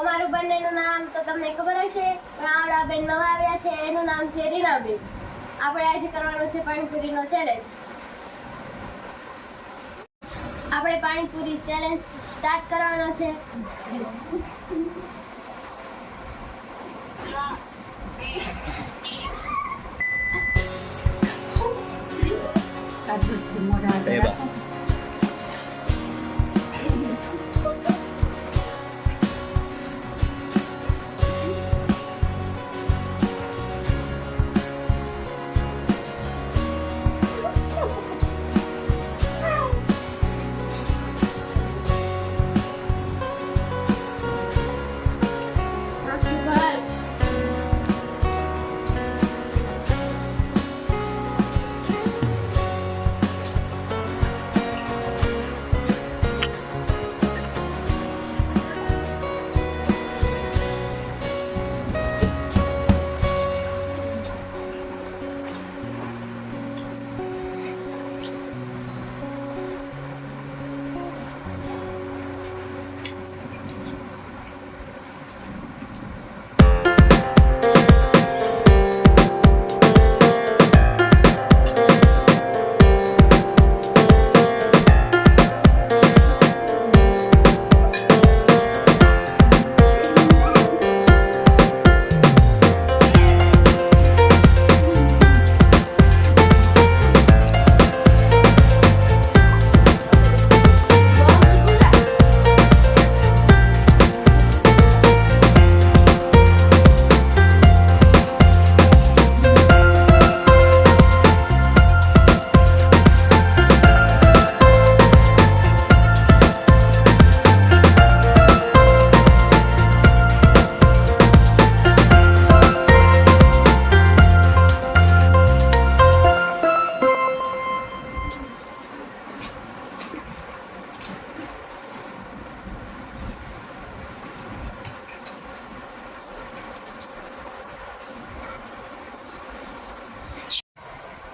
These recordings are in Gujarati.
અમારું બંનેનું નામ તો તમને ખબર હશે, પણ આવડા બેન નવા આવ્યા છે, એનું નામ છે રીનાબેન. આપણે આજે કરવાનો છે પાણીપુરીનો ચેલેન્જ. આપણે પાણીપુરી ચેલેન્જ સ્ટાર્ટ કરવાનો છે.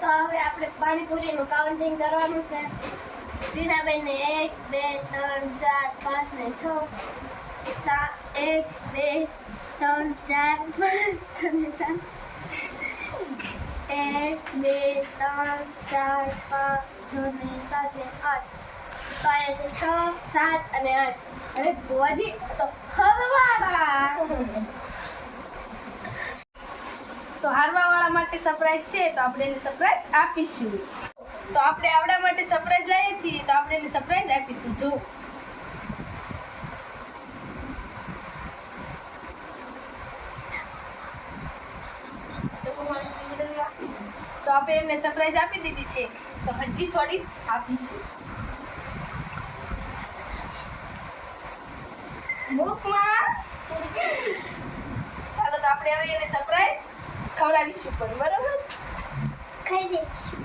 તો હવે આપણે પાણીપુરીનું કાઉન્ટિંગ કરવાનું છે. રીનાબેનને 1 2 3 4 5 ને 6 7 1 2 3 4 5 1 2 3 4 5 6 ને 7 ને 8. તો અહીંયા છે 6 7 અને 8. અરે ભુવાજી તો હલવાડા. તો હારવાવાળા માટે સરપ્રાઈઝ છે, તો આપણે એને સરપ્રાઈઝ આપીશું. તો આપણે આવડા માટે સરપ્રાઈઝ લઈએ છીએ, તો આપણે એને સરપ્રાઈઝ આપીશું. જો તો આપણે એમને સરપ્રાઈઝ આપી દીધી છે, તો હજી થોડી આપીશું. મુખમાં ચાલો, તો આપણે હવે એને સરપ્રાઈઝ ખવડાવીશું પણ, બરાબર? ખાઈ જઈશું.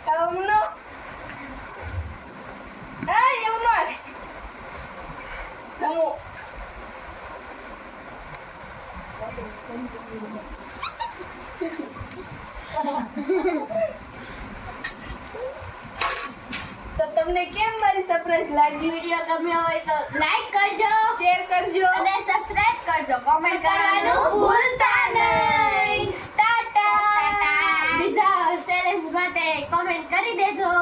કાવનો આ એવું ન હાલે. નમો તો તમને કેમ મારી સરપ્રાઈઝ લાગી? વિડિયો ગમ્યો હોય તો લાઈક કરજો, શેર કરજો અને સબસ્ક્રાઇબ કરજો. કોમેન્ટ કરવાનું ભૂલતા નહીં. ટાટા. બીજા ચેલેન્જ માટે કોમેન્ટ કરી દેજો.